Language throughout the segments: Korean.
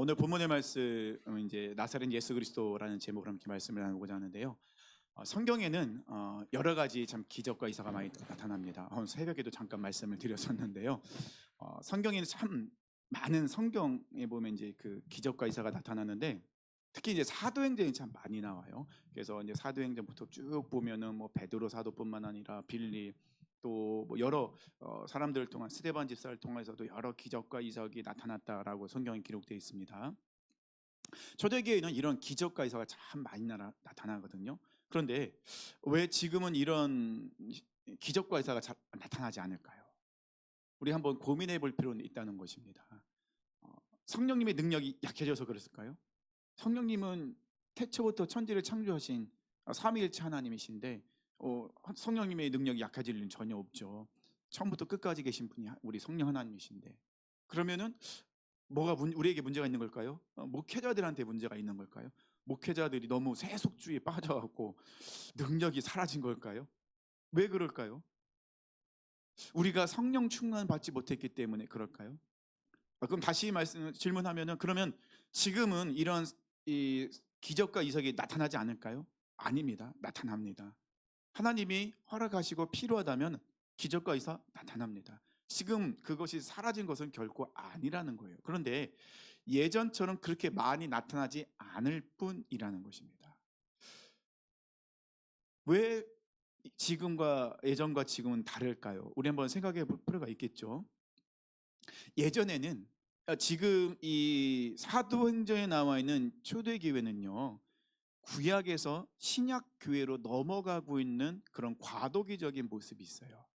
오늘 본문의 말씀은 이제 나사렛 예수 그리스도라는 제목으로 함께 말씀을 나누고자 하는데요. 성경에는 여러 가지 참 기적과 이사가 많이 나타납니다. 새벽에도 잠깐 말씀을 드렸었는데요. 성경에는 참 많은 성경에 보면 이제 그 기적과 이사가 나타나는데 특히 이제 사도행전이 참 많이 나와요. 그래서 이제 사도행전부터 쭉 보면은 뭐 베드로 사도뿐만 아니라 빌립 또 뭐 여러 사람들을 통한 스데반 집사를 통해서도 여러 기적과 이적이 나타났다라고 성경에 기록되어 있습니다. 초대교회는 이런 기적과 이사가 참 많이 나타나거든요. 그런데 왜 지금은 이런 기적과 이사가 잘 나타나지 않을까요? 우리 한번 고민해 볼 필요는 있다는 것입니다. 성령님의 능력이 약해져서 그랬을까요? 성령님은 태초부터 천지를 창조하신 삼위일체 하나님이신데 성령님의 능력이 약해질 일은 전혀 없죠. 처음부터 끝까지 계신 분이 우리 성령 하나님이신데, 그러면은 우리에게 문제가 있는 걸까요? 목회자들한테 문제가 있는 걸까요? 목회자들이 너무 세속주의에 빠져갖고 능력이 사라진 걸까요? 왜 그럴까요? 우리가 성령 충만 받지 못했기 때문에 그럴까요? 그럼 다시 질문하면은, 그러면 지금은 이런 이 기적과 이적이 나타나지 않을까요? 아닙니다. 나타납니다. 하나님이 허락하시고 필요하다면 기적과 이사 나타납니다. 지금 그것이 사라진 것은 결코 아니라는 거예요. 그런데 예전처럼 그렇게 많이 나타나지 않을 뿐이라는 것입니다. 왜 지금과 예전과 지금은 다를까요? 우리 한번 생각해 볼 필요가 있겠죠. 예전에는 지금 이 사도행전에 나와 있는 초대교회는요, 구약에서 신약 교회로 넘어가고 있는 그런 과도기적인 모습이 있어요.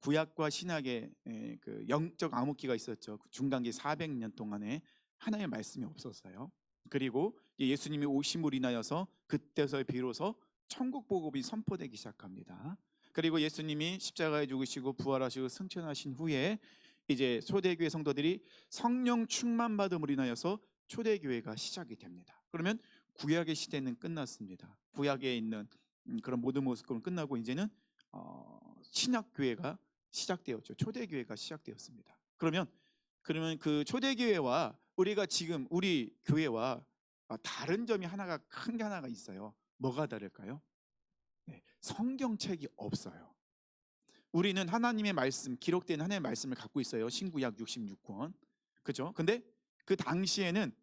구약과 신약의 그 영적 암흑기가 있었죠. 그 중간기 400년 동안에 하나님의 말씀이 없었어요. 그리고 예수님이 오심으로 인하여서 그때서 비로소 천국 복음이 선포되기 시작합니다. 그리고 예수님이 십자가에 죽으시고 부활하시고 승천하신 후에 이제 초대교회 성도들이 성령 충만 받음으로 인하여서 초대교회가 시작이 됩니다. 그러면 구약의 시대는 끝났습니다. 구약에 있는 그런 모든 모습은 끝나고 이제는 신약 교회가 시작되었죠. 초대교회가 시작되었습니다. 그러면 그 초대교회와 우리가 지금 우리 교회와 다른 점이 큰 게 하나가 있어요. 뭐가 다를까요? 네, 성경책이 없어요. 우리는 하나님의 말씀, 기록된 하나님의 말씀을 갖고 있어요. 신구약 66권. 그죠? 근데 그 당시에는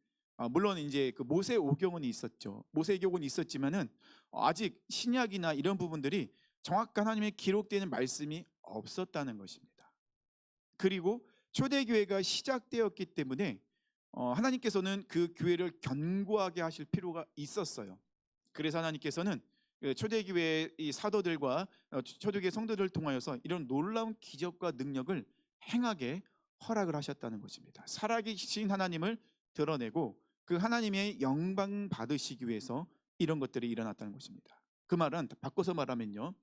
물론 이제 그 모세오경은 있었죠. 모세오경은 있었지만은 아직 신약이나 이런 부분들이 정확한 하나님의 기록되는 말씀이 없었다는 것입니다. 그리고 초대교회가 시작되었기 때문에 하나님께서는 그 교회를 견고하게 하실 필요가 있었어요. 그래서 하나님께서는 초대교회의 이 사도들과 초대교회 성도들을 통하여서 이런 놀라운 기적과 능력을 행하게 허락을 하셨다는 것입니다. 살아계신 하나님을 드러내고 그 하나님의 영광 받으시기 위해서 이런 것들이 일어났다는 것입니다. 그 말은 바꿔서 말하면요,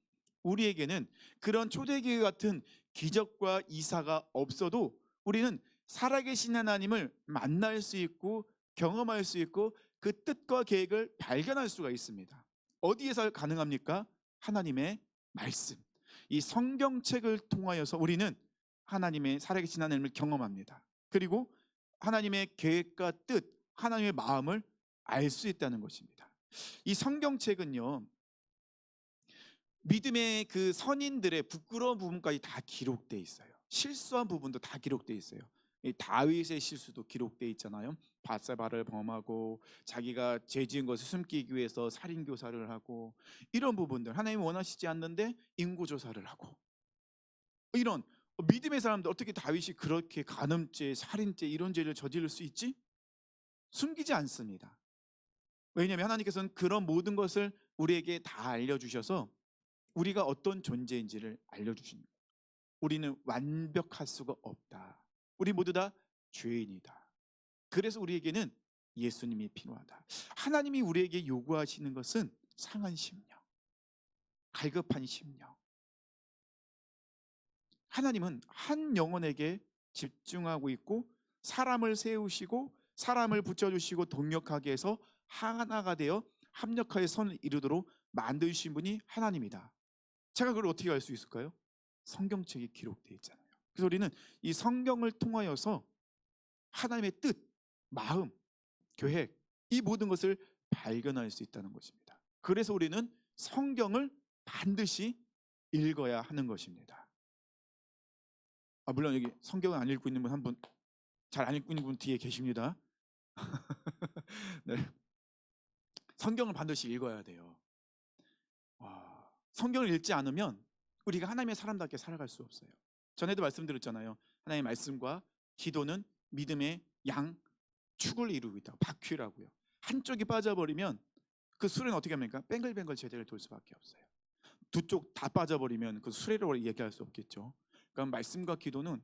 우리에게는 그런 초대교회 같은 기적과 이사가 없어도 우리는 살아계신 하나님을 만날 수 있고 경험할 수 있고 그 뜻과 계획을 발견할 수가 있습니다. 어디에서 가능합니까? 하나님의 말씀, 이 성경책을 통하여서 우리는 하나님의 살아계신 하나님을 경험합니다. 그리고 하나님의 계획과 뜻, 하나님의 마음을 알 수 있다는 것입니다. 이 성경책은요, 믿음의 그 선인들의 부끄러운 부분까지 다 기록되어 있어요. 실수한 부분도 다 기록되어 있어요. 다윗의 실수도 기록되어 있잖아요. 밧세바를 범하고 자기가 죄 지은 것을 숨기기 위해서 살인 교사를 하고, 이런 부분들 하나님이 원하시지 않는데 인구 조사를 하고, 이런 믿음의 사람들, 어떻게 다윗이 그렇게 간음죄, 살인죄 이런 죄를 저지를 수 있지? 숨기지 않습니다. 왜냐하면 하나님께서는 그런 모든 것을 우리에게 다 알려주셔서 우리가 어떤 존재인지를 알려주십니다. 우리는 완벽할 수가 없다. 우리 모두 다 죄인이다. 그래서 우리에게는 예수님이 필요하다. 하나님이 우리에게 요구하시는 것은 상한 심령, 갈급한 심령. 하나님은 한 영혼에게 집중하고 있고 사람을 세우시고 사람을 붙여주시고 동력하게 해서 하나가 되어 합력하여 선을 이루도록 만드신 분이 하나님이다. 제가 그걸 어떻게 알 수 있을까요? 성경책이 기록되어 있잖아요. 그래서 우리는 이 성경을 통하여서 하나님의 뜻, 마음, 계획, 이 모든 것을 발견할 수 있다는 것입니다. 그래서 우리는 성경을 반드시 읽어야 하는 것입니다. 물론 여기 성경을 안 읽고 있는 분 한 분, 잘 안 읽고 있는 분 뒤에 계십니다. 네. 성경을 반드시 읽어야 돼요. 성경을 읽지 않으면 우리가 하나님의 사람답게 살아갈 수 없어요. 전에도 말씀드렸잖아요. 하나님의 말씀과 기도는 믿음의 양축을 이루고 있다. 바퀴라고요. 한쪽이 빠져버리면 그 수레는 어떻게 합니까? 뱅글뱅글 제대로 돌 수밖에 없어요. 두 쪽 다 빠져버리면 그 수레로 얘기할 수 없겠죠. 그러니까 말씀과 기도는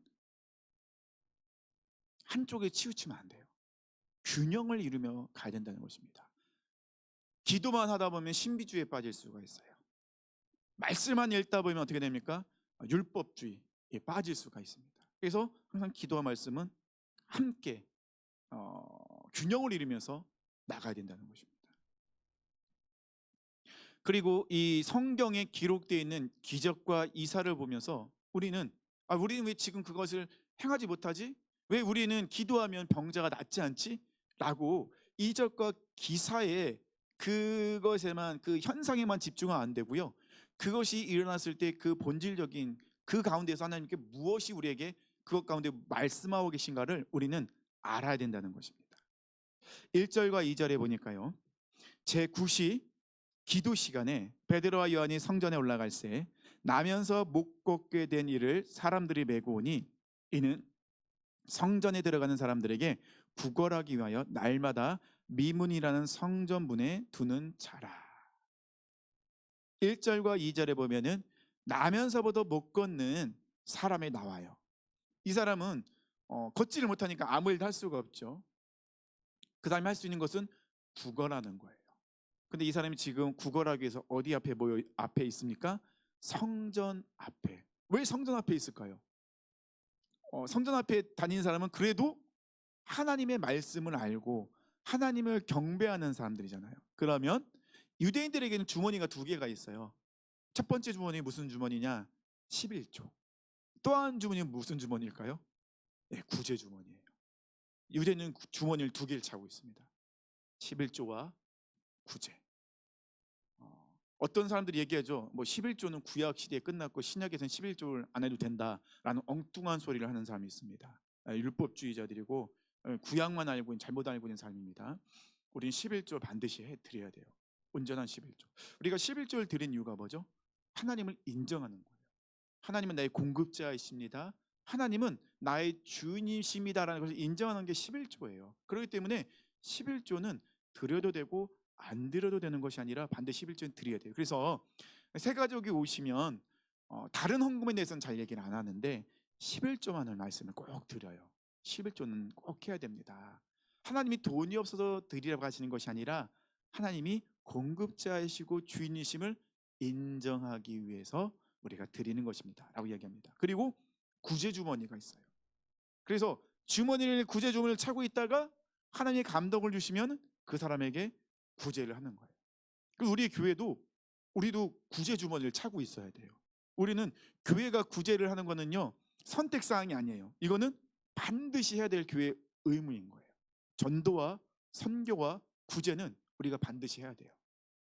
한쪽에 치우치면 안 돼요. 균형을 이루며 가야 된다는 것입니다. 기도만 하다 보면 신비주의에 빠질 수가 있어요. 말씀만 읽다 보면 어떻게 됩니까? 율법주의에 빠질 수가 있습니다. 그래서 항상 기도와 말씀은 함께 균형을 이루면서 나가야 된다는 것입니다. 그리고 이 성경에 기록되어 있는 기적과 이사를 보면서 우리는 왜 지금 그것을 행하지 못하지? 왜 우리는 기도하면 병자가 낫지 않지? 라고 이적과 기사에 그것에만, 그 현상에만 집중하면 안 되고요. 그것이 일어났을 때 그 본질적인 그 가운데서 하나님께 무엇이 우리에게 그것 가운데 말씀하고 계신가를 우리는 알아야 된다는 것입니다. 1절과 2절에 보니까요, 제9시 기도 시간에 베드로와 요한이 성전에 올라갈 새 나면서 못 걷게 된 이를 사람들이 메고 오니 이는 성전에 들어가는 사람들에게 구걸하기 위하여 날마다 미문이라는 성전 문에 두는 자라. 1절과 2절에 보면은 나면서부터 못 걷는 사람이 나와요. 이 사람은 걷지를 못하니까 아무 일도 할 수가 없죠. 그 다음에 할 수 있는 것은 구걸하는 거예요. 근데 이 사람이 지금 구걸하기 위해서 어디 앞에 있습니까? 성전 앞에. 왜 성전 앞에 있을까요? 성전 앞에 다니는 사람은 그래도 하나님의 말씀을 알고 하나님을 경배하는 사람들이잖아요. 그러면 유대인들에게는 주머니가 두 개가 있어요. 첫 번째 주머니 무슨 주머니냐? 11조. 또 한 주머니는 무슨 주머니일까요? 네, 구제 주머니예요. 유대인은 주머니를 두 개를 차고 있습니다. 11조와 구제. 어떤 사람들이 얘기하죠. 11조는 구약 시대에 끝났고 신약에서는 11조를 안 해도 된다라는 엉뚱한 소리를 하는 사람이 있습니다. 율법주의자들이고 구약만 알고 잘못 알고 있는 사람입니다. 우리는 11조 반드시 해드려야 돼요. 온전한 11조. 우리가 11조를 드린 이유가 뭐죠? 하나님을 인정하는 거예요. 하나님은 나의 공급자이십니다. 하나님은 나의 주인이십니다라는 것을 인정하는 게 11조예요. 그렇기 때문에 11조는 드려도 되고 안 드려도 되는 것이 아니라 반드시 11조는 드려야 돼요. 그래서 새 가족이 오시면 다른 헌금에 대해서는 잘 얘기를 안 하는데 11조만을 말씀을 꼭 드려요. 11조는 꼭 해야 됩니다. 하나님이 돈이 없어서 드리라고 하시는 것이 아니라 하나님이 공급자이시고 주인이심을 인정하기 위해서 우리가 드리는 것입니다 라고 이야기합니다. 그리고 구제 주머니가 있어요. 그래서 구제 주머니를 차고 있다가 하나님이 감동을 주시면 그 사람에게 구제를 하는 거예요. 그리고 우리 교회도 우리도 구제 주머니를 차고 있어야 돼요. 우리는 교회가 구제를 하는 거는요, 선택사항이 아니에요. 이거는 반드시 해야 될 교회의 의무인 거예요. 전도와 선교와 구제는 우리가 반드시 해야 돼요.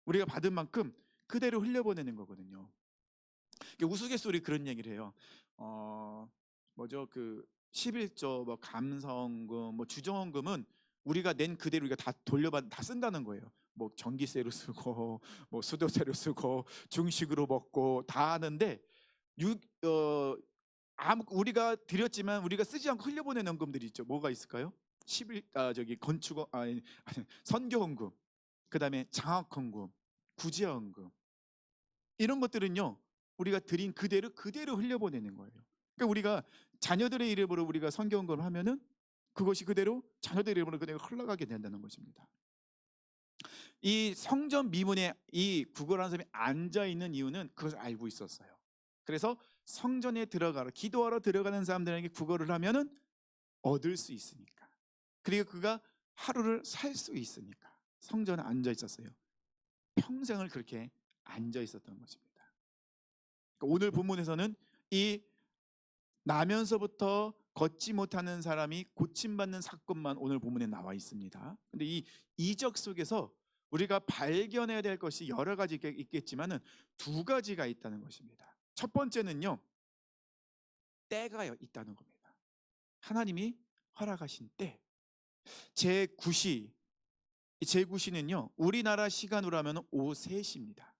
우리가 받은 만큼 그대로 흘려보내는 거거든요. 우스갯소리 그런 얘기를 해요. 그 11조 감성금 주정원금은 우리가 낸 그대로 우리가 다 다 쓴다는 거예요. 전기세로 쓰고 수도세로 쓰고 중식으로 먹고 다 하는데 우리가 드렸지만 우리가 쓰지 않고 흘려보낸 헌금들이 있죠. 뭐가 있을까요? 선교헌금, 그다음에 장학헌금, 구제헌금, 이런 것들은요 우리가 드린 그대로 흘려보내는 거예요. 그러니까 우리가 자녀들의 이름으로 우리가 선교헌금을 하면은 그것이 그대로 자녀들의 이름으로 그대로 흘러가게 된다는 것입니다. 이 성전 미문에 이 구걸하는 사람이 앉아 있는 이유는 그것을 알고 있었어요. 그래서 성전에 들어가러 기도하러 들어가는 사람들에게 구걸을 하면은 얻을 수 있으니까, 그리고 그가 하루를 살 수 있으니까 성전에 앉아 있었어요. 평생을 그렇게 앉아 있었던 것입니다. 오늘 본문에서는 이 나면서부터 걷지 못하는 사람이 고침받는 사건만 오늘 본문에 나와 있습니다. 근데 이 이적 속에서 우리가 발견해야 될 것이 여러 가지 있겠지만은 두 가지가 있다는 것입니다. 첫 번째는요, 때가 있다는 겁니다. 하나님이 허락하신 때. 제9시는요 우리나라 시간으로 하면 오후 3시입니다.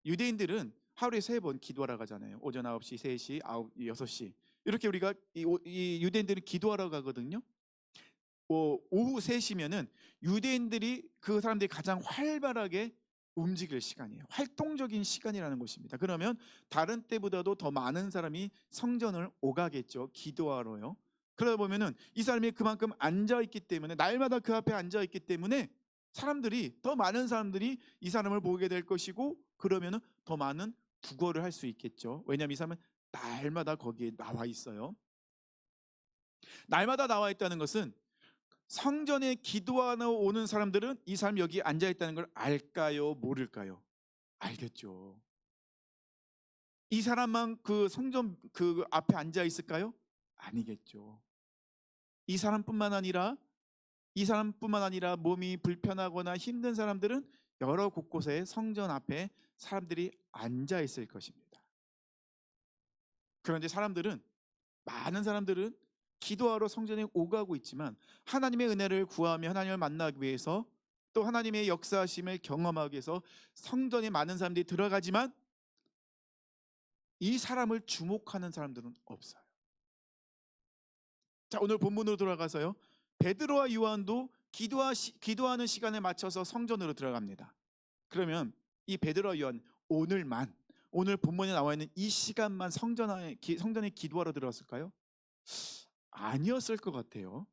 유대인들은 하루에 3번 기도하러 가잖아요. 오전 9시, 3시, 6시 이렇게 우리가 이 유대인들은 기도하러 가거든요. 오후 3시면은 유대인들이 그 사람들이 가장 활발하게 움직일 시간이에요. 활동적인 시간이라는 것입니다. 그러면 다른 때보다도 더 많은 사람이 성전을 오가겠죠. 기도하러요. 그러다 보면은 이 사람이 그만큼 앉아 있기 때문에, 날마다 그 앞에 앉아 있기 때문에 더 많은 사람들이 이 사람을 보게 될 것이고, 그러면은 더 많은 구걸을 할 수 있겠죠. 왜냐하면 이 사람은 날마다 거기에 나와 있어요. 날마다 나와 있다는 것은 성전에 기도하러 오는 사람들은 이 사람이 여기 앉아 있다는 걸 알까요? 모를까요? 알겠죠. 이 사람만 그 성전 그 앞에 앉아 있을까요? 아니겠죠. 이 사람뿐만 아니라 몸이 불편하거나 힘든 사람들은 여러 곳곳에 성전 앞에 사람들이 앉아 있을 것입니다. 그런데 많은 사람들은 기도하러 성전에 오가고 있지만, 하나님의 은혜를 구하며 하나님을 만나기 위해서, 또 하나님의 역사하심을 경험하기 위해서 성전에 많은 사람들이 들어가지만 이 사람을 주목하는 사람들은 없어요. 자, 오늘 본문으로 돌아가서요, 베드로와 요한도 기도하는 시간에 맞춰서 성전으로 들어갑니다. 그러면 이 베드로와 요한 오늘 본문에 나와 있는 이 시간만 성전에 기도하러 들어갔을까요? 아니었을 것 같아요.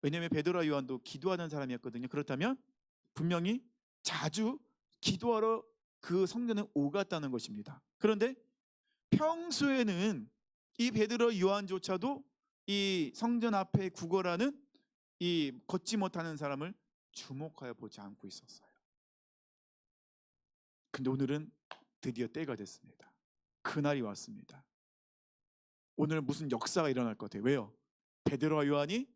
왜냐하면 베드로와 요한도 기도하는 사람이었거든요. 그렇다면 분명히 자주 기도하러 그 성전에 오갔다는 것입니다. 그런데 평소에는 이 베드로 요한조차도 이 성전 앞에 구걸하는 이 걷지 못하는 사람을 주목하여 보지 않고 있었어요. 근데 오늘은 드디어 때가 됐습니다. 그날이 왔습니다. 오늘 무슨 역사가 일어날 것 같아요. 왜요? 베드로와 요한이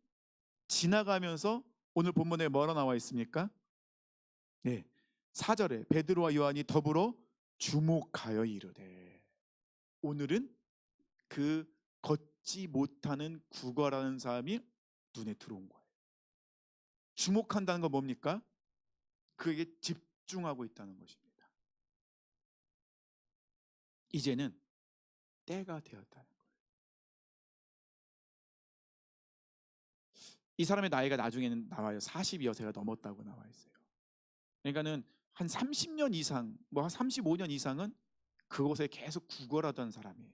지나가면서, 오늘 본문에 뭐라 나와 있습니까? 네, 4절에 베드로와 요한이 더불어 주목하여 이르되, 오늘은 그 걷지 못하는 구걸하는 사람이 눈에 들어온 거예요. 주목한다는 건 뭡니까? 그에게 집중하고 있다는 것입니다. 이제는 때가 되었다는 거예요. 이 사람의 나이가 나중에는 나와요. 40여 세가 넘었다고 나와 있어요. 그러니까는 한 30년 이상, 한 35년 이상은 그곳에 계속 구걸하던 사람이에요.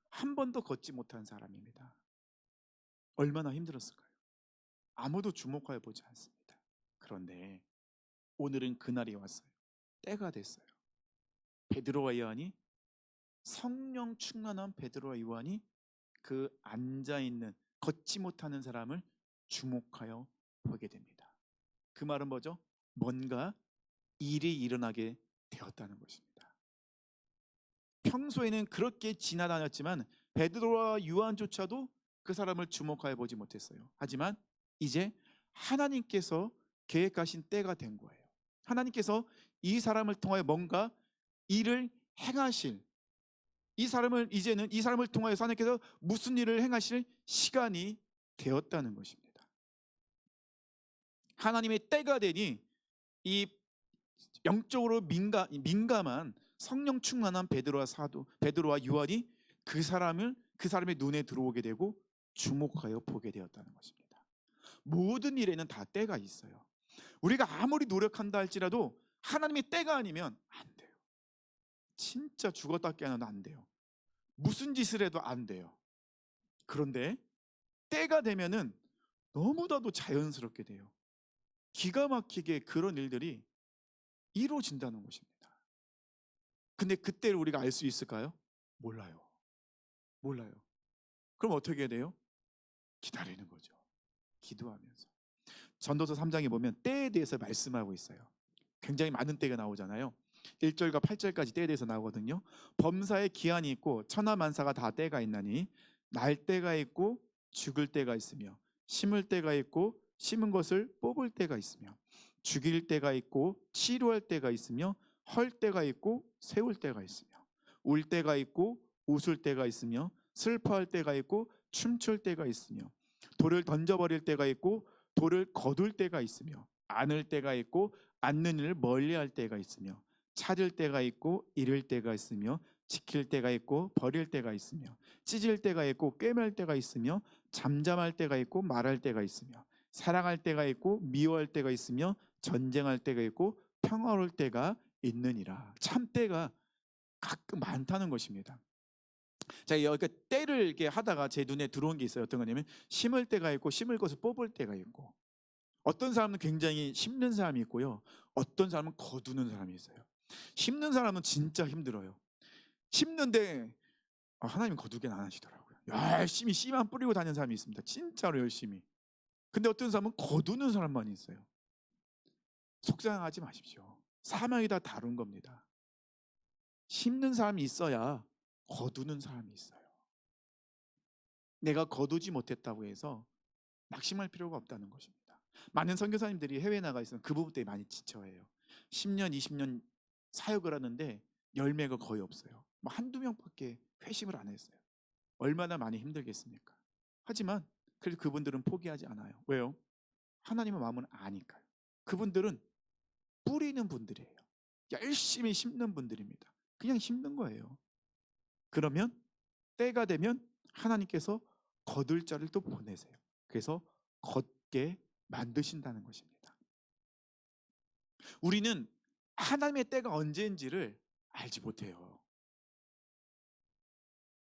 한 번도 걷지 못한 사람입니다. 얼마나 힘들었을까요? 아무도 주목하여 보지 않습니다. 그런데 오늘은 그날이 왔어요. 때가 됐어요. 베드로와 요한이, 성령 충만한 베드로와 요한이 그 앉아있는 걷지 못하는 사람을 주목하여 보게 됩니다. 그 말은 뭐죠? 뭔가 일이 일어나게 되었다는 것입니다. 평소에는 그렇게 지나다녔지만 베드로와 요한조차도 그 사람을 주목하여 보지 못했어요. 하지만 이제 하나님께서 계획하신 때가 된 거예요. 하나님께서 이 사람을 통하여 뭔가 일을 행하실, 이 사람을 통하여서 하나님께서 무슨 일을 행하실 시간이 되었다는 것입니다. 하나님의 때가 되니 이 영적으로 민감한 성령 충만한 베드로와 요한이 그 사람의 눈에 들어오게 되고 주목하여 보게 되었다는 것입니다. 모든 일에는 다 때가 있어요. 우리가 아무리 노력한다 할지라도 하나님의 때가 아니면 안 돼요. 진짜 죽었다 깨어나도 안 돼요. 무슨 짓을 해도 안 돼요. 그런데 때가 되면은 너무나도 자연스럽게 돼요. 기가 막히게 그런 일들이 이루어진다는 것입니다. 근데 그때를 우리가 알 수 있을까요? 몰라요. 그럼 어떻게 해야 돼요? 기다리는 거죠. 기도하면서. 전도서 3장에 보면 때에 대해서 말씀하고 있어요. 굉장히 많은 때가 나오잖아요. 1절과 8절까지 때에 대해서 나오거든요. 범사에 기한이 있고 천하만사가 다 때가 있나니 날 때가 있고 죽을 때가 있으며, 심을 때가 있고 심은 것을 뽑을 때가 있으며, 죽일 때가 있고 치료할 때가 있으며, 헐 때가 있고 세울 때가 있으며, 울 때가 있고 웃을 때가 있으며, 슬퍼할 때가 있고 춤출 때가 있으며, 돌을 던져버릴 때가 있고 돌을 거둘 때가 있으며, 안을 때가 있고 안는 일을 멀리할 때가 있으며, 찾을 때가 있고 잃을 때가 있으며, 지킬 때가 있고 버릴 때가 있으며, 찢을 때가 있고 꿰맬 때가 있으며, 잠잠할 때가 있고 말할 때가 있으며, 사랑할 때가 있고 미워할 때가 있으며, 전쟁할 때가 있고 평화로울 때가 있느니라. 참 때가 가끔 많다는 것입니다. 자, 여기 때를 이렇게 하다가 제 눈에 들어온 게 있어요. 어떤 거냐면 심을 때가 있고 심을 것을 뽑을 때가 있고, 어떤 사람은 굉장히 심는 사람이 있고요, 어떤 사람은 거두는 사람이 있어요. 심는 사람은 진짜 힘들어요. 심는데 하나님 거두게는 안 하시더라고요. 열심히 씨만 뿌리고 다니는 사람이 있습니다. 진짜로 열심히. 근데 어떤 사람은 거두는 사람만 있어요. 속상하지 마십시오. 사명이 다 다른 겁니다. 심는 사람이 있어야 거두는 사람이 있어요. 내가 거두지 못했다고 해서 낙심할 필요가 없다는 것입니다. 많은 선교사님들이 해외에 나가 있으면 그 부분 때문에 많이 지쳐해요. 10년, 20년 사역을 하는데 열매가 거의 없어요. 뭐 한두 명밖에 회심을 안 했어요. 얼마나 많이 힘들겠습니까? 하지만 그래도 그분들은 포기하지 않아요. 왜요? 하나님의 마음은 아니까요. 그분들은 뿌리는 분들이에요. 열심히 심는 분들입니다. 그냥 심는 거예요. 그러면 때가 되면 하나님께서 거둘 자를 또 보내세요. 그래서 걷게 만드신다는 것입니다. 우리는 하나님의 때가 언제인지를 알지 못해요.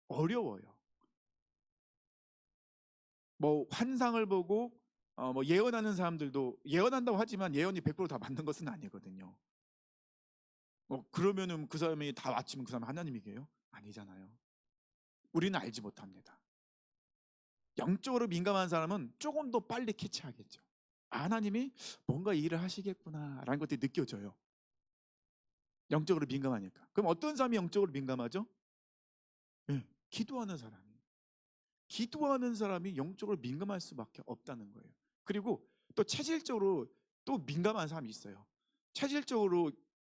어려워요. 뭐 환상을 보고 뭐 예언하는 사람들도 예언한다고 하지만 예언이 100%다 맞는 것은 아니거든요. 그러면은 그 사람이 다 맞추면 그 사람 하나님이게요? 아니잖아요. 우리는 알지 못합니다. 영적으로 민감한 사람은 조금 더 빨리 캐치하겠죠. 하나님이 뭔가 일을 하시겠구나라는 것들이 느껴져요. 영적으로 민감하니까. 그럼 어떤 사람이 영적으로 민감하죠? 네, 기도하는 사람이. 기도하는 사람이 영적으로 민감할 수밖에 없다는 거예요. 그리고 또 체질적으로 또 민감한 사람이 있어요. 체질적으로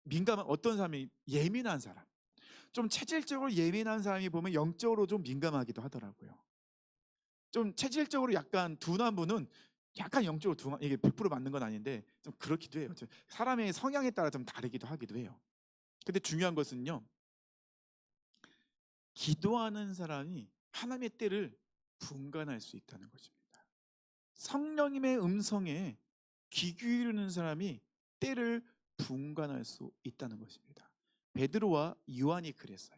민감한 어떤 사람이 예민한 사람. 좀 체질적으로 예민한 사람이 보면 영적으로 좀 민감하기도 하더라고요. 좀 체질적으로 약간 둔한 분은 약간 영적으로 둔한, 이게 100% 맞는 건 아닌데 좀 그렇기도 해요. 사람의 성향에 따라 좀 다르기도 하기도 해요. 근데 중요한 것은요, 기도하는 사람이 하나님의 때를 분간할 수 있다는 것입니다. 성령님의 음성에 귀 기울이는 사람이 때를 분간할 수 있다는 것입니다. 베드로와 요한이 그랬어요.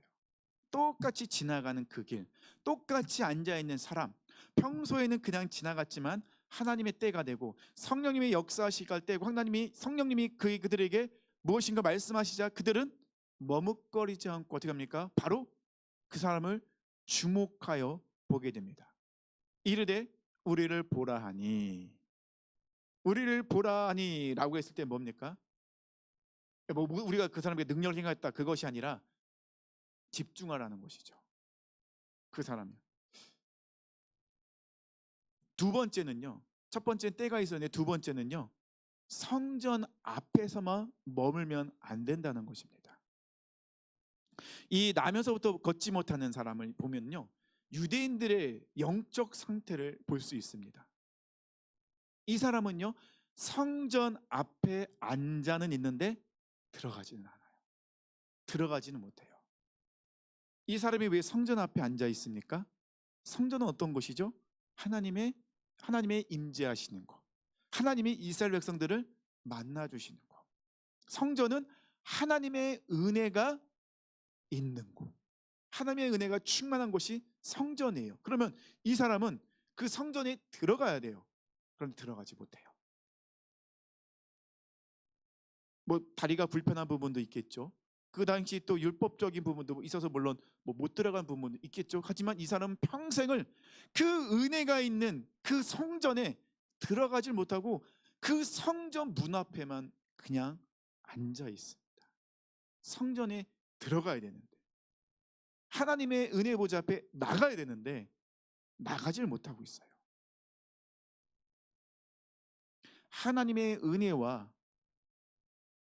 똑같이 지나가는 그 길, 똑같이 앉아있는 사람, 평소에는 그냥 지나갔지만 하나님의 때가 되고 성령님의 역사하실 때고 성령님이 그들에게 무엇인가 말씀하시자 그들은 머뭇거리지 않고 어떻게 합니까? 바로 그 사람을 주목하여 보게 됩니다. 이르되 우리를 보라 하니, 우리를 보라 하니라고 했을 때 뭡니까? 뭐 우리가 그 사람에게 능력을 행했다 그것이 아니라 집중하라는 것이죠. 그 사람이. 두 번째는요. 첫 번째는 때가 있었는데 두 번째는요. 성전 앞에서만 머물면 안 된다는 것입니다. 이 나면서부터 걷지 못하는 사람을 보면요. 유대인들의 영적 상태를 볼 수 있습니다. 이 사람은요. 성전 앞에 앉아는 있는데 들어가지는 않아요. 들어가지는 못해요. 이 사람이 왜 성전 앞에 앉아 있습니까? 성전은 어떤 곳이죠? 하나님의 임재하시는 곳. 하나님이 이스라엘 백성들을 만나 주시는 곳. 성전은 하나님의 은혜가 있는 곳. 하나님의 은혜가 충만한 곳이 성전이에요. 그러면 이 사람은 그 성전에 들어가야 돼요. 그런데 들어가지 못해요. 뭐 다리가 불편한 부분도 있겠죠. 그 당시 또 율법적인 부분도 있어서 물론 뭐 못 들어간 부분도 있겠죠. 하지만 이 사람은 평생을 그 은혜가 있는 그 성전에 들어가질 못하고 그 성전 문 앞에만 그냥 앉아 있습니다. 성전에 들어가야 되는데, 하나님의 은혜 보좌 앞에 나가야 되는데 나가질 못하고 있어요. 하나님의 은혜와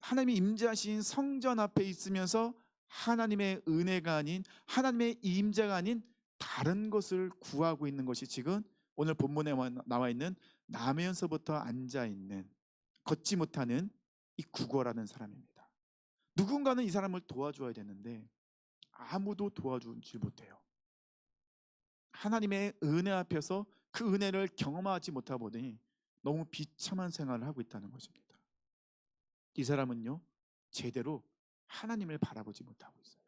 하나님의 임재하신 성전 앞에 있으면서 하나님의 은혜가 아닌, 하나님의 임재가 아닌 다른 것을 구하고 있는 것이 지금 오늘 본문에 나와 있는 나면서부터 앉아 있는, 걷지 못하는 이 구거라는 사람입니다. 누군가는 이 사람을 도와줘야 되는데 아무도 도와주지 못해요. 하나님의 은혜 앞에서 그 은혜를 경험하지 못하다 보니 너무 비참한 생활을 하고 있다는 것입니다. 이 사람은요, 제대로 하나님을 바라보지 못하고 있어요.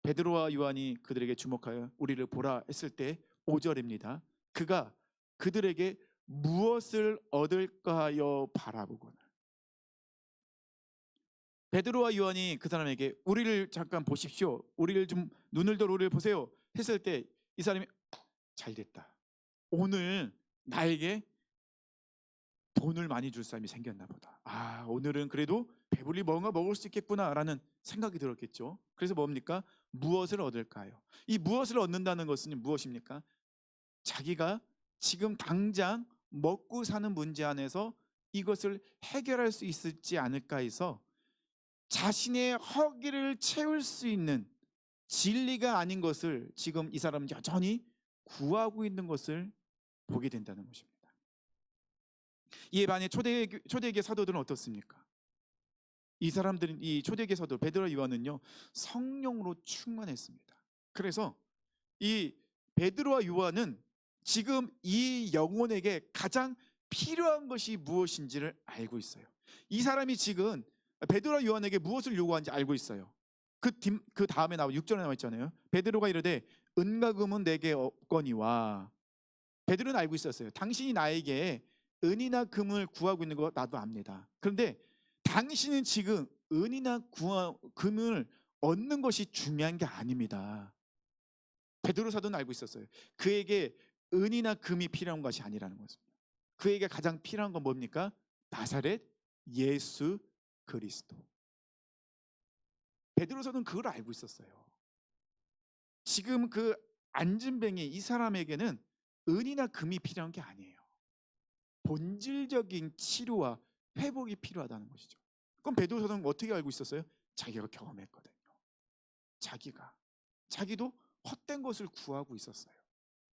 베드로와 요한이 그들에게 주목하여 우리를 보라 했을 때 5절입니다. 그가 그들에게 무엇을 얻을까 하여 바라보거늘. 베드로와 요한이 그 사람에게 우리를 잠깐 보십시오, 우리를 좀 눈을 들어 우리를 보세요 했을 때 이 사람이 잘됐다, 오늘 나에게 돈을 많이 줄 사람이 생겼나 보다. 아, 오늘은 그래도 배불리 뭔가 먹을 수 있겠구나라는 생각이 들었겠죠. 그래서 뭡니까? 무엇을 얻을까요? 이 무엇을 얻는다는 것은 무엇입니까? 자기가 지금 당장 먹고 사는 문제 안에서 이것을 해결할 수 있을지 않을까 해서 자신의 허기를 채울 수 있는 진리가 아닌 것을 지금 이 사람은 여전히 구하고 있는 것을 보게 된다는 것입니다. 이에 반해 초대교회 사도들은 어떻습니까? 이 사람들은, 이 초대교회 사도 베드로와 요한은요, 성령으로 충만했습니다. 그래서 이 베드로와 요한은 지금 이 영혼에게 가장 필요한 것이 무엇인지를 알고 있어요. 이 사람이 지금 베드로와 요한에게 무엇을 요구하는지 알고 있어요. 그 다음에 나와 6절에 나와 있잖아요. 베드로가 이르되 은과 금은 내게 없거니와. 베드로는 알고 있었어요. 당신이 나에게 은이나 금을 구하고 있는 거 나도 압니다. 그런데 당신은 지금 은이나 금을 얻는 것이 중요한 게 아닙니다. 베드로 사도는 알고 있었어요. 그에게 은이나 금이 필요한 것이 아니라는 것입니다. 그에게 가장 필요한 건 뭡니까? 나사렛 예수 그리스도. 베드로 사도는 그걸 알고 있었어요. 지금 그 안진뱅이 이 사람에게는 은이나 금이 필요한 게 아니에요. 본질적인 치료와 회복이 필요하다는 것이죠. 그럼 베드로 사도는 어떻게 알고 있었어요? 자기가 경험했거든요. 자기도 헛된 것을 구하고 있었어요.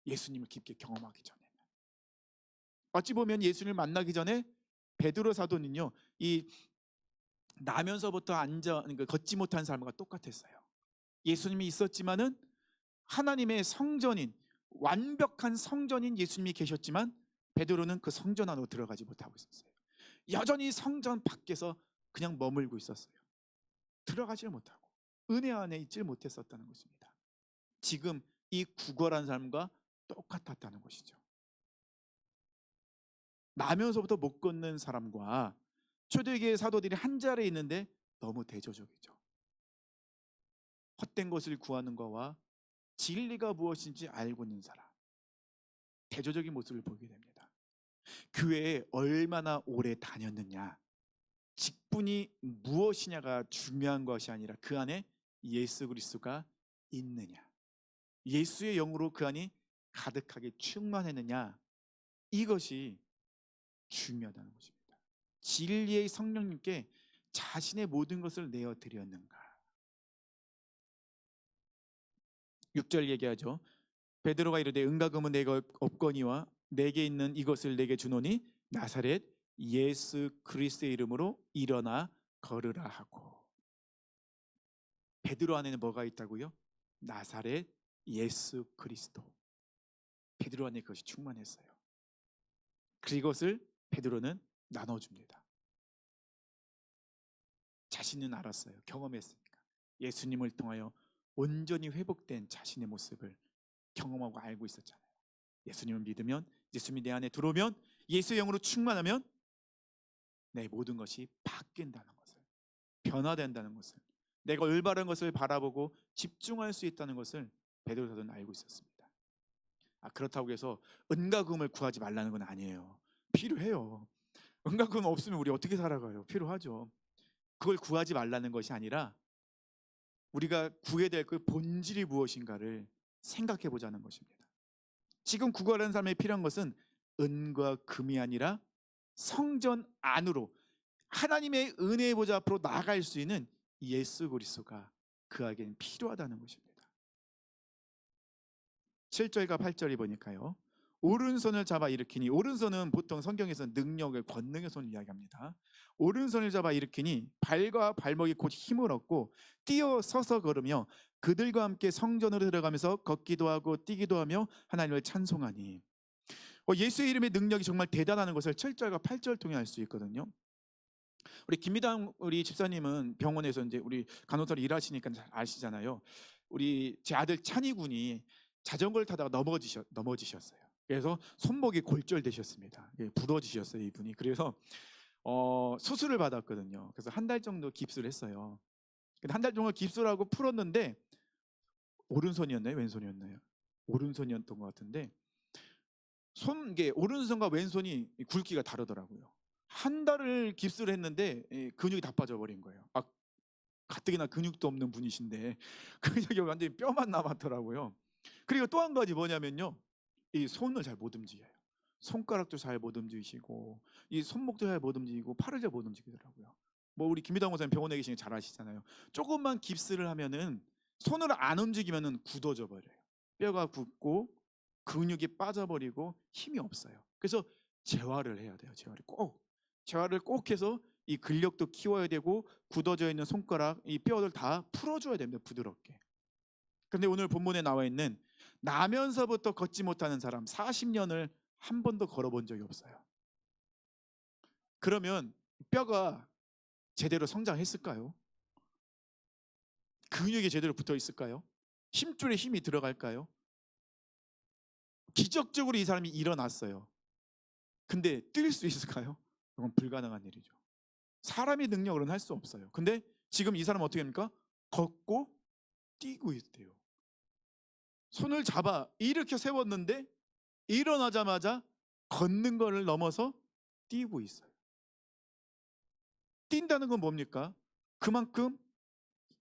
예수님을 깊게 경험하기 전에는. 어찌 보면 예수님을 만나기 전에 베드로 사도는요, 이 나면서부터 그러니까 걷지 못한 삶과 똑같았어요. 예수님이 있었지만은 하나님의 성전인, 완벽한 성전인 예수님이 계셨지만 베드로는 그 성전 안으로 들어가지 못하고 있었어요. 여전히 성전 밖에서 그냥 머물고 있었어요. 들어가지 못하고 은혜 안에 있지 못했었다는 것입니다. 지금 이 구걸한 삶과 똑같았다는 것이죠. 나면서부터 못 걷는 사람과 초대교회 사도들이 한 자리에 있는데 너무 대조적이죠. 헛된 것을 구하는 것과 진리가 무엇인지 알고 있는 사람, 대조적인 모습을 보게 됩니다. 교회에 얼마나 오래 다녔느냐, 직분이 무엇이냐가 중요한 것이 아니라 그 안에 예수 그리스도가 있느냐, 예수의 영으로 그 안이 가득하게 충만했느냐, 이것이 중요하다는 것입니다. 진리의 성령님께 자신의 모든 것을 내어 드렸는가. 6절 얘기하죠. 베드로가 이르되 은과 금은 내가 없거니와 내게 있는 이것을 내게 주노니 나사렛 예수 그리스도의 이름으로 일어나 걸으라 하고. 베드로 안에는 뭐가 있다고요? 나사렛 예수 그리스도. 베드로 안에 그것이 충만했어요. 그것을 베드로는 나눠줍니다. 자신은 알았어요. 경험했으니까. 예수님을 통하여 온전히 회복된 자신의 모습을 경험하고 알고 있었잖아요. 예수님을 믿으면, 예수님이 내 안에 들어오면, 예수의 영으로 충만하면 내 모든 것이 바뀐다는 것을, 변화된다는 것을, 내가 올바른 것을 바라보고 집중할 수 있다는 것을 베드로 사도는 알고 있었습니다. 그렇다고 해서 은과 금을 구하지 말라는 건 아니에요. 필요해요. 은과 금 없으면 우리 어떻게 살아가요? 필요하죠. 그걸 구하지 말라는 것이 아니라 우리가 구해야 될 그 본질이 무엇인가를 생각해 보자는 것입니다. 지금 구걸하는 사람에 필요한 것은 은과 금이 아니라 성전 안으로 하나님의 은혜의 보좌 앞으로 나아갈 수 있는 예수 그리스도가 그에게는 필요하다는 것입니다. 7절과 8절이 보니까요. 오른손을 잡아 일으키니, 오른손은 보통 성경에서 능력을, 권능의 손을 이야기합니다. 오른손을 잡아 일으키니 발과 발목이 곧 힘을 얻고 뛰어 서서 걸으며 그들과 함께 성전으로 들어가면서 걷기도 하고 뛰기도 하며 하나님을 찬송하니. 예수의 이름의 능력이 정말 대단한 것을 7절과 8절 통해 알 수 있거든요. 우리 김미당 우리 집사님은 병원에서 이제 우리 간호사로 일하시니까 잘 아시잖아요. 우리 제 아들 찬이 군이 자전거를 타다가 넘어지셨어요. 그래서 손목이 골절되셨습니다. 부러지셨어요, 이분이. 그래서 수술을 받았거든요. 그래서 한 달 정도 깁스를 했어요. 근데 한 달 동안 깁스를 하고 풀었는데, 오른손이었나요, 왼손이었나요? 오른손이었던 것 같은데, 이게 오른손과 왼손이 굵기가 다르더라고요. 한 달을 깁스를 했는데 근육이 다 빠져버린 거예요. 가뜩이나 근육도 없는 분이신데 근육이 완전히 뼈만 남았더라고요. 그리고 또 한 가지 뭐냐면요, 이 손을 잘 못 움직여요. 손가락도 잘 못 움직이시고 이 손목도 잘 못 움직이고 팔을 잘 못 움직이더라고요. 뭐 우리 김미당 목사님 병원에 계시니 잘 아시잖아요. 조금만 깁스를 하면은 손을 안 움직이면은 굳어져 버려요. 뼈가 굳고 근육이 빠져버리고 힘이 없어요. 그래서 재활을 해야 돼요. 재활을 꼭 해서 이 근력도 키워야 되고 굳어져 있는 손가락, 이 뼈를 다 풀어줘야 됩니다. 부드럽게. 그런데 오늘 본문에 나와 있는 나면서부터 걷지 못하는 사람 40년을 한 번도 걸어본 적이 없어요. 그러면 뼈가 제대로 성장했을까요? 근육이 제대로 붙어 있을까요? 힘줄에 힘이 들어갈까요? 기적적으로 이 사람이 일어났어요. 근데 뛸 수 있을까요? 이건 불가능한 일이죠. 사람의 능력으로는 할 수 없어요. 근데 지금 이 사람은 어떻게 합니까? 걷고 뛰고 있대요. 손을 잡아 일으켜 세웠는데 일어나자마자 걷는 것을 넘어서 뛰고 있어요. 뛴다는 건 뭡니까? 그만큼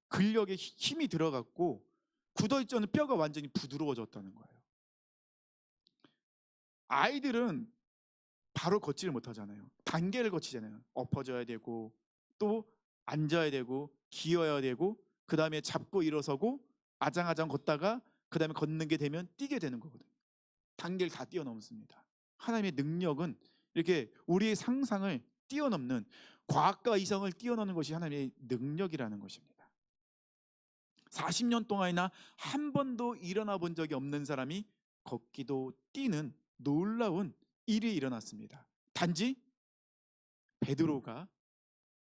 근력에 힘이 들어갔고 굳어있던 뼈가 완전히 부드러워졌다는 거예요. 아이들은 바로 걷지를 못하잖아요. 단계를 거치잖아요. 엎어져야 되고 또 앉아야 되고 기어야 되고 그 다음에 잡고 일어서고 아장아장 걷다가 그 다음에 걷는 게 되면 뛰게 되는 거거든요. 단계를 다 뛰어넘습니다. 하나님의 능력은 이렇게 우리의 상상을 뛰어넘는, 과학과 이성을 뛰어넘는 것이 하나님의 능력이라는 것입니다. 40년 동안이나 한 번도 일어나 본 적이 없는 사람이 걷기도 뛰는 놀라운 일이 일어났습니다. 단지 베드로가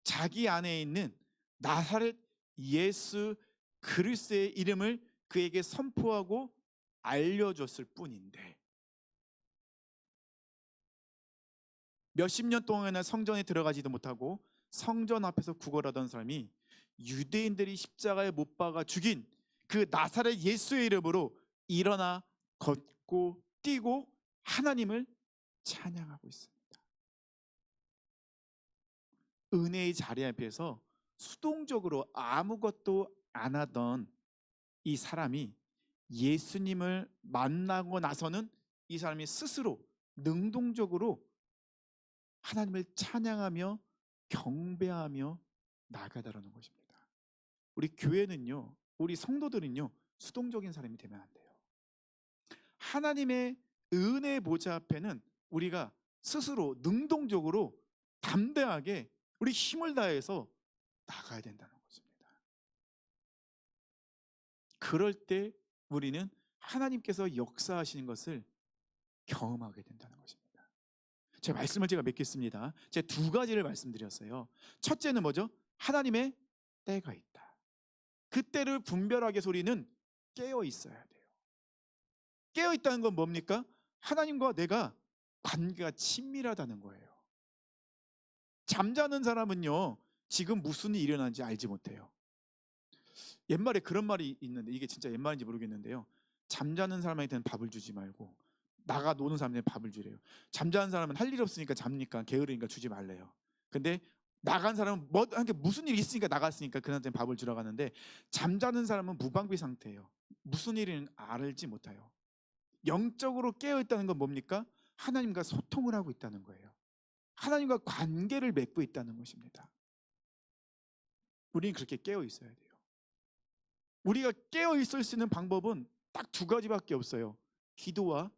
자기 안에 있는 나사렛 예수 그리스도의 이름을 그에게 선포하고 알려줬을 뿐인데, 몇십 년 동안이나 성전에 들어가지도 못하고 성전 앞에서 구걸하던 사람이 유대인들이 십자가에 못 박아 죽인 그 나사렛 예수의 이름으로 일어나 걷고 뛰고 하나님을 찬양하고 있습니다. 은혜의 자리 앞에서 수동적으로 아무것도 안 하던 이 사람이 예수님을 만나고 나서는 이 사람이 스스로 능동적으로 하나님을 찬양하며 경배하며 나아가다라는 것입니다. 우리 교회는요, 우리 성도들은요, 수동적인 사람이 되면 안 돼요. 하나님의 은혜 보좌 앞에는 우리가 스스로 능동적으로 담대하게 우리 힘을 다해서 나가야 된다는 것입니다. 그럴 때 우리는 하나님께서 역사하시는 것을 경험하게 된다는 것입니다. 제 말씀을 제가 맺겠습니다. 제가 두 가지를 말씀드렸어요. 첫째는 뭐죠? 하나님의 때가 있다. 그 때를 분별하게 우리는 깨어 있어야 돼요. 깨어 있다는 건 뭡니까? 하나님과 내가 관계가 친밀하다는 거예요. 잠자는 사람은요, 지금 무슨 일이 일어나는지 알지 못해요. 옛말에 그런 말이 있는데 이게 진짜 옛말인지 모르겠는데요, 잠자는 사람한테는 밥을 주지 말고 나가 노는 사람한테는 밥을 주래요. 잠자는 사람은 할 일 없으니까 잡니까, 게으르니까 주지 말래요. 근데 나간 사람은 무슨 일이 있으니까 나갔으니까 그한테는 밥을 주러 가는데, 잠자는 사람은 무방비 상태예요. 무슨 일인지 알지 못해요. 영적으로 깨어 있다는 건 뭡니까? 하나님과 소통을 하고 있다는 거예요. 하나님과 관계를 맺고 있다는 것입니다. 우리는 그렇게 깨어 있어야 돼요. 우리가 깨어 있을 수 있는 방법은 딱 두 가지밖에 없어요. 기도와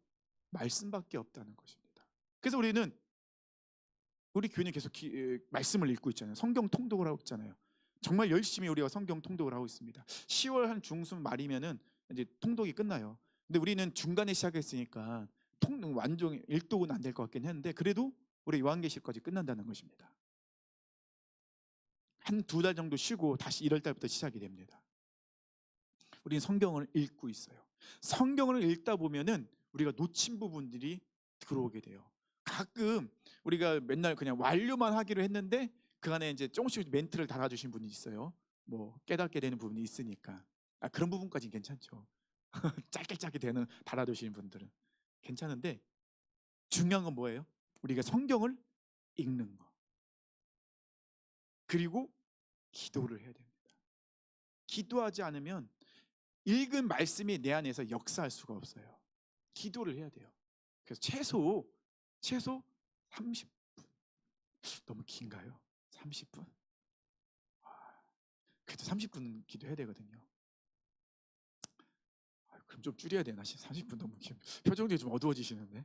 말씀밖에 없다는 것입니다. 그래서 우리 교회는 계속 말씀을 읽고 있잖아요. 성경 통독을 하고 있잖아요. 정말 열심히 우리가 성경 통독을 하고 있습니다. 10월 한 중순 말이면은 이제 통독이 끝나요. 근데 우리는 중간에 시작했으니까 완전 일독은 안 될 것 같긴 했는데 그래도 우리 요한계시까지 끝난다는 것입니다. 한 두 달 정도 쉬고 다시 1월 달부터 시작이 됩니다. 우리는 성경을 읽고 있어요. 성경을 읽다 보면은 우리가 놓친 부분들이 들어오게 돼요. 가끔 우리가 맨날 그냥 완료만 하기로 했는데 그 안에 이제 조금씩 멘트를 달아주신 분이 있어요. 뭐 깨닫게 되는 부분이 있으니까. 그런 부분까지는 괜찮죠. 짧게 달아주시는 분들은 괜찮은데 중요한 건 뭐예요? 우리가 성경을 읽는 거. 그리고 기도를 해야 됩니다. 기도하지 않으면 읽은 말씀이 내 안에서 역사할 수가 없어요. 기도를 해야 돼요. 그래서 최소 30분. 너무 긴가요? 30분? 그래도 30분 기도해야 되거든요. 그럼 좀 줄여야 되나? 30분 너무 긴. 표정이 좀 어두워지시는데.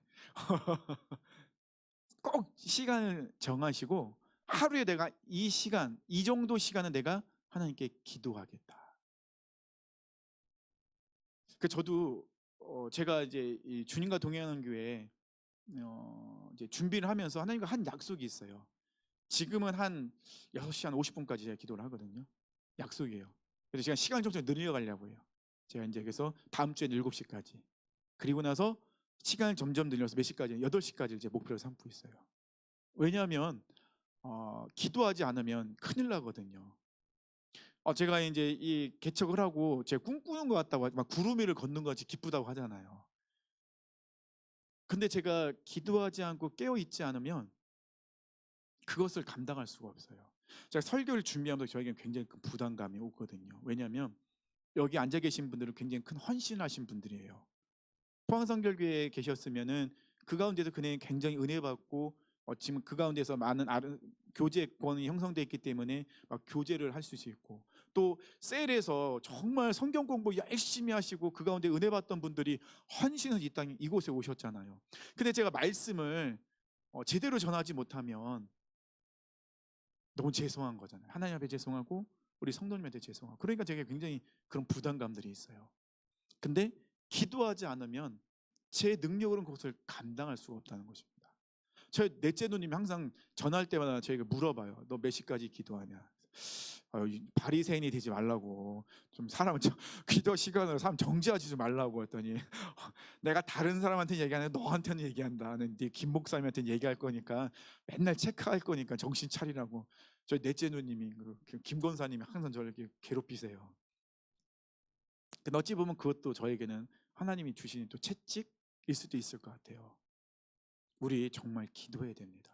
꼭 시간을 정하시고 하루에 내가 이 정도 시간은 내가 하나님께 기도하겠다. 저도 제가 이제 이 주님과 동행하는 교회에 이제 준비를 하면서 하나님과 한 약속이 있어요. 지금은 한 6시 한 50분까지 제가 기도를 하거든요. 약속이에요. 그래서 제가 시간을 좀 늘려가려고 해요. 제가 이제 그래서 다음 주에는 7시까지. 그리고 나서 시간을 점점 늘려서 몇 시까지? 8시까지 이제 목표를 삼고 있어요. 왜냐하면 기도하지 않으면 큰일 나거든요. 제가 이제 이 개척을 하고 제가 꿈꾸는 것 같다고 막 구름 위를 걷는 것이 기쁘다고 하잖아요. 근데 제가 기도하지 않고 깨어 있지 않으면 그것을 감당할 수가 없어요. 제가 설교를 준비하면서 저에게는 굉장히 큰 부담감이 오거든요. 왜냐하면 여기 앉아 계신 분들은 굉장히 큰 헌신하신 분들이에요. 포항성결교회에 계셨으면은 그 가운데서 그는 굉장히 은혜 받고 지금 그 가운데서 많은 교제권이 형성되어 있기 때문에 막 교제를 할 수 있고 또 셀에서 정말 성경 공부 열심히 하시고 그 가운데 은혜 받던 분들이 헌신을 이 땅 이곳에 오셨잖아요. 근데 제가 말씀을 제대로 전하지 못하면 너무 죄송한 거잖아요. 하나님 앞에 죄송하고 우리 성도님한테 죄송하고 그러니까 제가 굉장히 그런 부담감들이 있어요. 근데 기도하지 않으면 제 능력으로는 그것을 감당할 수가 없다는 것입니다. 저희 넷째 누님이 항상 전화할 때마다 저에게 물어봐요. 너 몇 시까지 기도하냐? 바리새인이 되지 말라고 좀 기도 시간으로 사람 정지하지 좀 말라고 했더니 내가 다른 사람한테 얘기하는 너한테는 얘기한다. 네 김 목사님한테 얘기할 거니까 맨날 체크할 거니까 정신 차리라고. 저희 넷째 누님이 김 권사님이 항상 저를 이렇게 괴롭히세요. 근데 어찌 보면 그것도 저에게는 하나님이 주시는 또 채찍일 수도 있을 것 같아요. 우리 정말 기도해야 됩니다.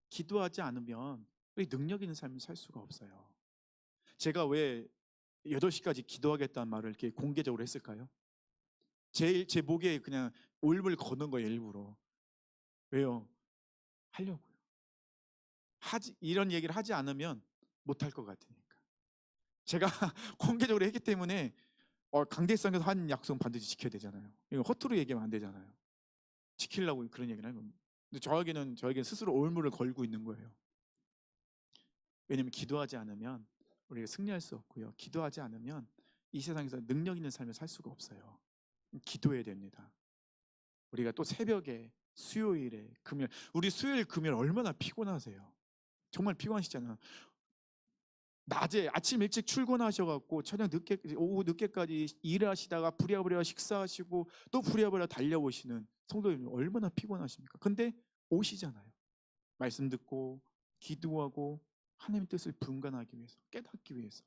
기도하지 않으면 우리 능력 있는 삶을 살 수가 없어요. 제가 왜 8시까지 기도하겠다는 말을 이렇게 공개적으로 했을까요? 제 목에 그냥 올물 거는 거예요, 일부러. 왜요? 하려고요. 이런 얘기를 하지 않으면 못할 것 같으니까. 제가 공개적으로 했기 때문에 강대상에서 한 약속 반드시 지켜야 되잖아요. 이거 허투루 얘기하면 안 되잖아요. 지키려고 그런 얘기를 하는 겁니다. 근데 저에게는 스스로 올무를 걸고 있는 거예요. 왜냐하면 기도하지 않으면 우리가 승리할 수 없고요. 기도하지 않으면 이 세상에서 능력 있는 삶을 살 수가 없어요. 기도해야 됩니다. 우리가 또 새벽에 수요일에 금요일 우리 수요일 금요일 얼마나 피곤하세요? 정말 피곤하시잖아요. 낮에 아침 일찍 출근하셔갖고 오후 늦게까지 일하시다가 부랴부랴 식사하시고 또 부랴부랴 달려오시는 성도님 얼마나 피곤하십니까? 근데 오시잖아요. 말씀 듣고 기도하고 하나님의 뜻을 분간하기 위해서 깨닫기 위해서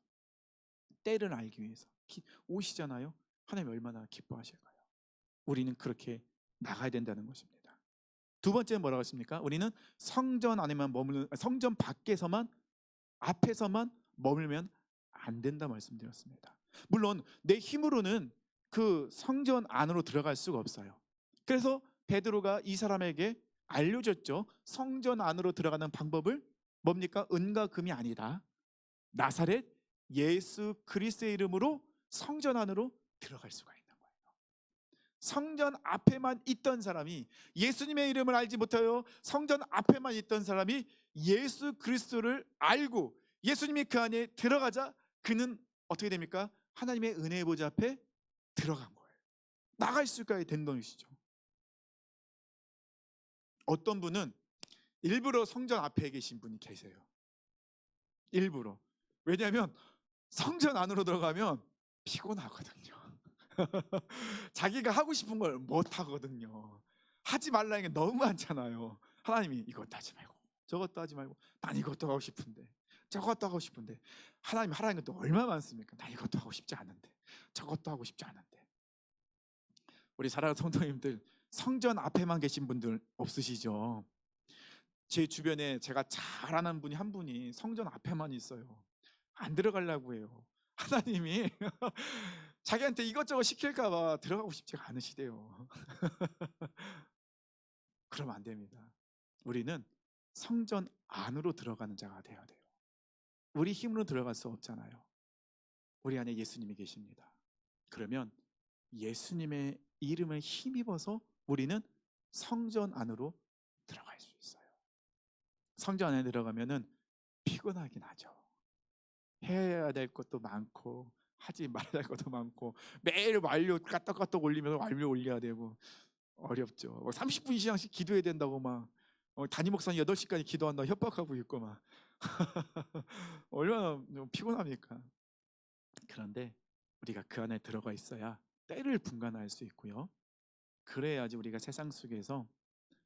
때를 알기 위해서 오시잖아요. 하나님 얼마나 기뻐하실까요? 우리는 그렇게 나가야 된다는 것입니다. 두 번째는 뭐라고 했습니까? 우리는 성전 안에만 성전 밖에서만 앞에서만 머물면 안 된다 말씀드렸습니다. 물론 내 힘으로는 그 성전 안으로 들어갈 수가 없어요. 그래서 베드로가 이 사람에게 알려줬죠. 성전 안으로 들어가는 방법을 뭡니까? 은과 금이 아니다. 나사렛 예수 그리스도의 이름으로 성전 안으로 들어갈 수가 있는 거예요. 성전 앞에만 있던 사람이, 예수님의 이름을 알지 못하여 성전 앞에만 있던 사람이 예수 그리스도를 알고 예수님이 그 안에 들어가자 그는 어떻게 됩니까? 하나님의 은혜의 보좌 앞에 들어간 거예요. 나갈 수가 된 것이죠. 어떤 분은 일부러 성전 앞에 계신 분이 계세요. 일부러. 왜냐하면 성전 안으로 들어가면 피곤하거든요. 자기가 하고 싶은 걸 못 하거든요. 하지 말라는 게 너무 많잖아요. 하나님이 이것도 하지 말고 저것도 하지 말고, 난 이것도 하고 싶은데 저것도 하고 싶은데, 하나님 하라는 것도 얼마나 많습니까? 난 이것도 하고 싶지 않은데 저것도 하고 싶지 않은데. 우리 사랑하는 성도님들, 성전 앞에만 계신 분들 없으시죠? 제 주변에 제가 잘 아는 분이 한 분이 성전 앞에만 있어요. 안 들어가려고 해요. 하나님이 자기한테 이것저것 시킬까 봐 들어가고 싶지가 않으시대요. 그러면 안 됩니다. 우리는 성전 안으로 들어가는 자가 되어야 돼요. 우리 힘으로 들어갈 수 없잖아요. 우리 안에 예수님이 계십니다. 그러면 예수님의 이름을 힘입어서 우리는 성전 안으로 들어갈 수 있어요. 성전 안에 들어가면은 피곤하긴 하죠. 해야 될 것도 많고 하지 말아야 될 것도 많고, 매일 완료 까딱까딱 올리면 완료 올려야 되고 어렵죠. 30분 이상씩 기도해야 된다고 막 담임 목사님 8시까지 기도한다고 협박하고 있고 막 얼마나 피곤합니까? 그런데 우리가 그 안에 들어가 있어야 때를 분간할 수 있고요. 그래야지 우리가 세상 속에서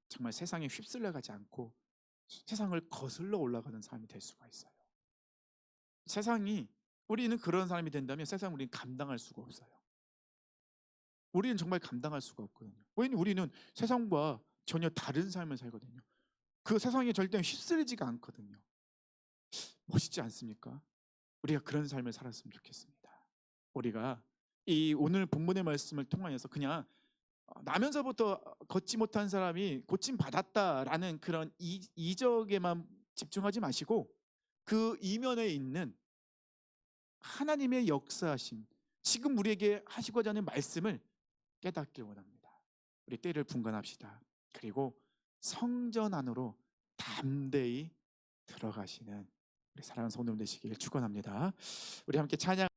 정말 세상에 휩쓸려 가지 않고 세상을 거슬러 올라가는 사람이 될 수가 있어요. 세상이, 우리는 그런 사람이 된다면 세상 우리는 감당할 수가 없어요. 우리는 정말 감당할 수가 없거든요. 왜냐하면 우리는 세상과 전혀 다른 삶을 살거든요. 그 세상에 절대 휩쓸리지가 않거든요. 멋있지 않습니까? 우리가 그런 삶을 살았으면 좋겠습니다. 우리가 이 오늘 본문의 말씀을 통하여서 그냥 나면서부터 걷지 못한 사람이 고침 받았다라는 그런 이적에만 집중하지 마시고 그 이면에 있는 하나님의 역사하심, 지금 우리에게 하시고자 하는 말씀을 깨닫길 원합니다. 우리 때를 분간합시다. 그리고 성전 안으로 담대히 들어가시는 우리 사랑하는 성도님 되시길 축원합니다. 우리 함께 찬양